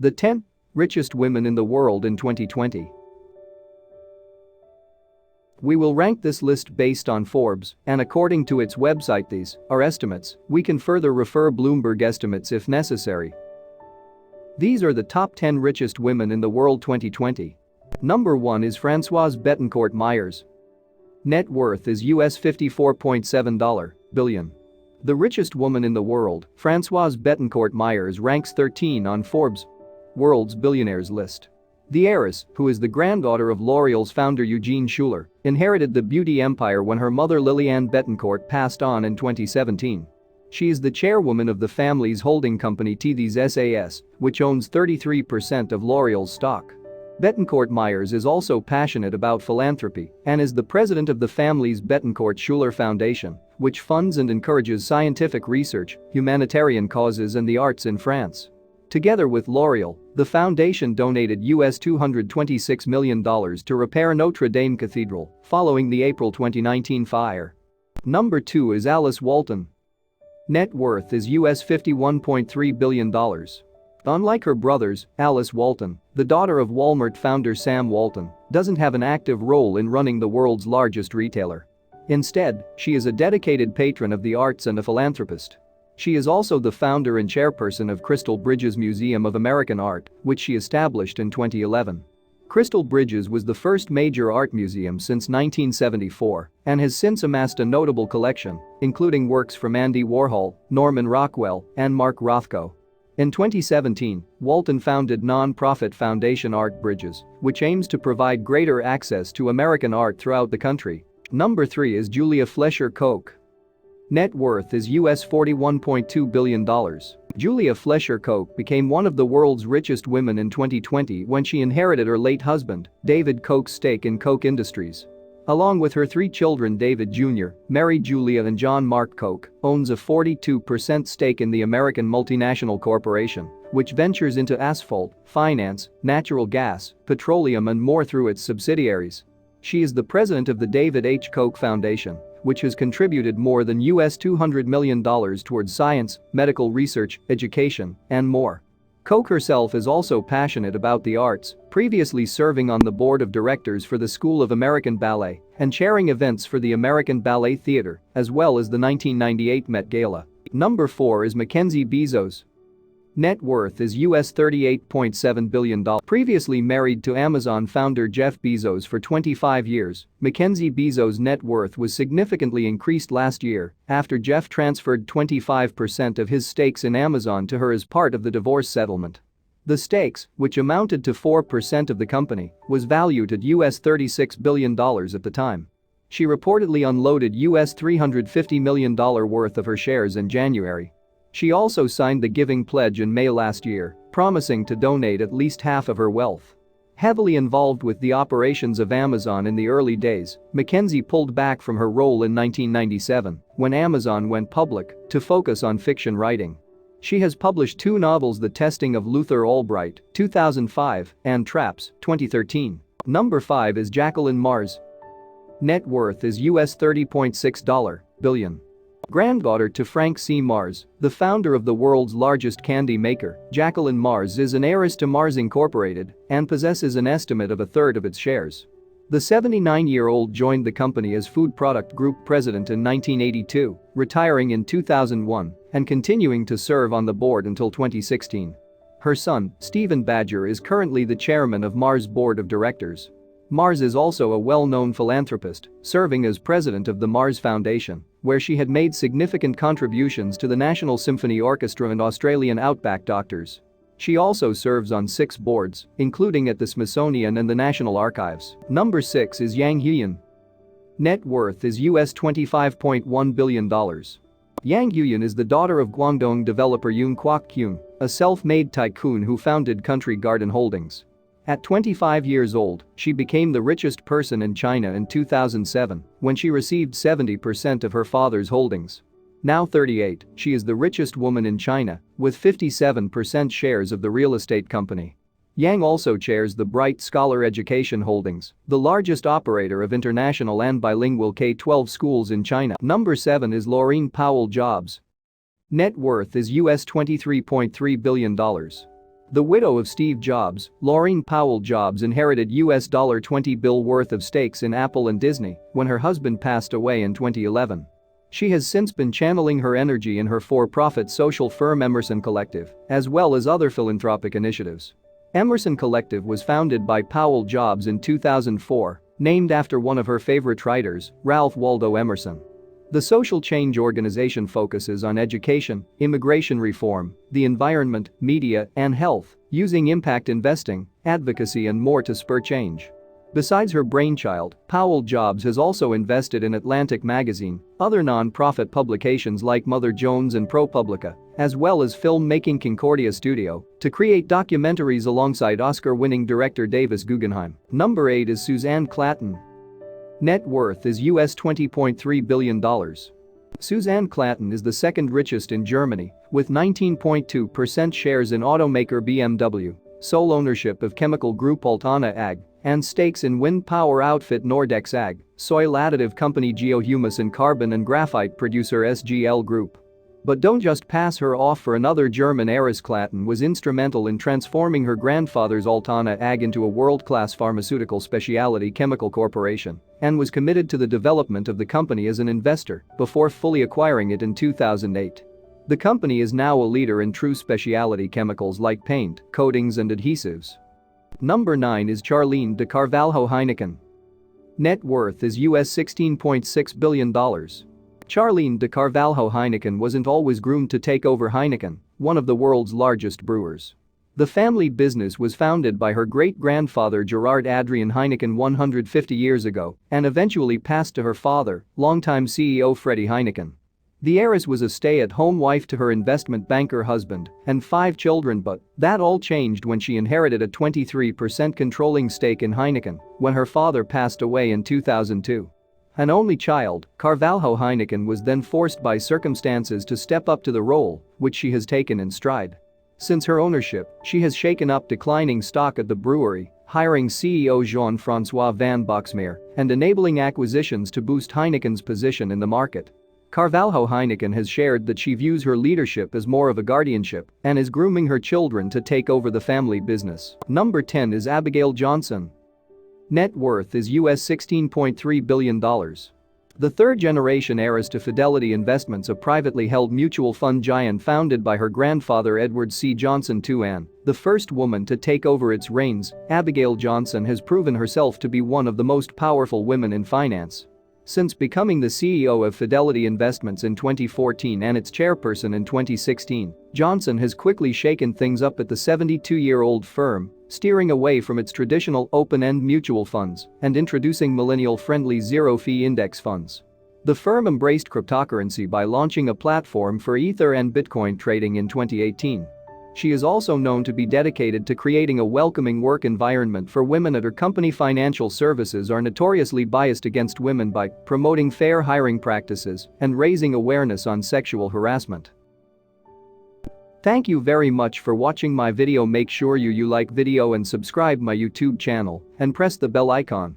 The 10 richest women in the world in 2020. We will rank this list based on Forbes, and according to its website these are estimates. We can further refer Bloomberg estimates if necessary. These are the top 10 richest women in the world 2020. Number 1 is Françoise Bettencourt Meyers. Net worth is US $54.7 billion. The richest woman in the world, Françoise Bettencourt Meyers ranks 13 on Forbes' World's Billionaires list. The heiress, who is the granddaughter of L'Oréal's founder Eugene Schuler, inherited the beauty empire when her mother Liliane Bettencourt passed on in 2017. She is the chairwoman of the family's holding company Tethys SAS, which owns 33% of L'Oréal's stock. Bettencourt Meyers is also passionate about philanthropy and is the president of the family's Bettencourt Schuler Foundation, which funds and encourages scientific research, humanitarian causes and the arts in France. Together with L'Oréal, the foundation donated US $226 million to repair Notre Dame Cathedral following the April 2019 fire. Number 2 is Alice Walton. Net worth is US $51.3 billion. Unlike her brothers, Alice Walton, the daughter of Walmart founder Sam Walton, doesn't have an active role in running the world's largest retailer. Instead, she is a dedicated patron of the arts and a philanthropist. She is also the founder and chairperson of Crystal Bridges Museum of American Art, which she established in 2011. Crystal Bridges was the first major art museum since 1974 and has since amassed a notable collection, including works from Andy Warhol, Norman Rockwell, and Mark Rothko. In 2017, Walton founded non-profit foundation Art Bridges, which aims to provide greater access to American art throughout the country. Number 3 is Julia Fleischer-Koch. Net worth is US $41.2 billion. Julia Fleischer-Koch became one of the world's richest women in 2020 when she inherited her late husband, David Koch's stake in Koch Industries. Along with her 3 children, David Jr., Mary Julia and John Mark Koch owns a 42% stake in the American multinational corporation, which ventures into asphalt, finance, natural gas, petroleum and more through its subsidiaries. She is the president of the David H. Koch Foundation, which has contributed more than US $200 million towards science, medical research, education, and more. Koch herself is also passionate about the arts, previously serving on the board of directors for the School of American Ballet and chairing events for the American Ballet Theatre, as well as the 1998 Met Gala. Number 4 is Mackenzie Bezos. Net worth is US $38.7 billion. Previously married to Amazon founder Jeff Bezos for 25 years, Mackenzie Bezos' net worth was significantly increased last year after Jeff transferred 25% of his stakes in Amazon to her as part of the divorce settlement. The stakes, which amounted to 4% of the company, was valued at US $36 billion at the time. She reportedly unloaded US $350 million worth of her shares in January. She also signed the Giving Pledge in May last year, promising to donate at least half of her wealth. Heavily involved with the operations of Amazon in the early days, Mackenzie pulled back from her role in 1997 when Amazon went public to focus on fiction writing. She has published 2 novels, The Testing of Luther Albright, 2005, and Traps, 2013. Number 5 is Jacqueline Mars. Net worth is US $30.6 billion. Granddaughter to Frank C. Mars, the founder of the world's largest candy maker, Jacqueline Mars is an heiress to Mars Incorporated and possesses an estimate of a third of its shares. The 79-year-old joined the company as Food Product Group president in 1982, retiring in 2001 and continuing to serve on the board until 2016. Her son, Stephen Badger, is currently the chairman of Mars' board of directors. Mars is also a well-known philanthropist, serving as president of the Mars Foundation, where she had made significant contributions to the National Symphony Orchestra and Australian Outback Doctors. She also serves on 6 boards, including at the Smithsonian and the National Archives. Number 6 is Yang Huiyan. Net worth is US $25.1 billion. Yang Huiyan is the daughter of Guangdong developer Yoon Kwok Kyun, a self-made tycoon who founded Country Garden Holdings. At 25 years old, she became the richest person in China in 2007 when she received 70% of her father's holdings. Now 38, she is the richest woman in China, with 57% shares of the real estate company. Yang also chairs the Bright Scholar Education Holdings, the largest operator of international and bilingual K-12 schools in China. Number 7 is Laurene Powell Jobs. Net worth is US $23.3 billion. The widow of Steve Jobs, Laurene Powell Jobs inherited $20 bill worth of stakes in Apple and Disney when her husband passed away in 2011. She has since been channeling her energy in her for-profit social firm Emerson Collective, as well as other philanthropic initiatives. Emerson Collective was founded by Powell Jobs in 2004, named after one of her favorite writers, Ralph Waldo Emerson. The social change organization focuses on education, immigration reform, the environment, media, and health, using impact investing, advocacy and more to spur change. Besides her brainchild, Powell Jobs has also invested in Atlantic Magazine, other non-profit publications like Mother Jones and ProPublica, as well as filmmaking Concordia Studio, to create documentaries alongside Oscar-winning director Davis Guggenheim. Number 8 is Suzanne Clatton. Net worth is $20.3 billion. Suzanne Clatton is the second richest in Germany, with 19.2% shares in automaker BMW, sole ownership of chemical group Altana AG, and stakes in wind power outfit Nordex AG, soil additive company Geohumus and carbon and graphite producer SGL Group. But don't just pass her off for another German heiress. Clatton was instrumental in transforming her grandfather's Altana AG into a world-class pharmaceutical specialty chemical corporation and was committed to the development of the company as an investor before fully acquiring it in 2008. The company is now a leader in true specialty chemicals like paint, coatings and adhesives. Number 9 is Charlene de Carvalho Heineken. Net worth is $16.6 billion. Charlene de Carvalho Heineken wasn't always groomed to take over Heineken, one of the world's largest brewers. The family business was founded by her great-grandfather Gerard Adrian Heineken 150 years ago and eventually passed to her father, longtime CEO Freddie Heineken. The heiress was a stay-at-home wife to her investment banker husband and 5 children, but that all changed when she inherited a 23% controlling stake in Heineken when her father passed away in 2002. An only child, Carvalho Heineken was then forced by circumstances to step up to the role, which she has taken in stride. Since her ownership, she has shaken up declining stock at the brewery, hiring CEO Jean-François van Boxmeer and enabling acquisitions to boost Heineken's position in the market. Carvalho Heineken has shared that she views her leadership as more of a guardianship and is grooming her children to take over the family business. Number 10 is Abigail Johnson. Net worth is $16.3 billion. The third-generation heiress to Fidelity Investments, a privately held mutual fund giant founded by her grandfather Edward C. Johnson II, the first woman to take over its reins, Abigail Johnson has proven herself to be one of the most powerful women in finance. Since becoming the CEO of Fidelity Investments in 2014 and its chairperson in 2016, Johnson has quickly shaken things up at the 72-year-old firm, steering away from its traditional open-end mutual funds and introducing millennial-friendly zero-fee index funds. The firm embraced cryptocurrency by launching a platform for Ether and Bitcoin trading in 2018. She is also known to be dedicated to creating a welcoming work environment for women at her company. Financial services are notoriously biased against women by promoting fair hiring practices and raising awareness on sexual harassment. Thank you very much for watching my video. Make sure you like video and subscribe my YouTube channel and press the bell icon.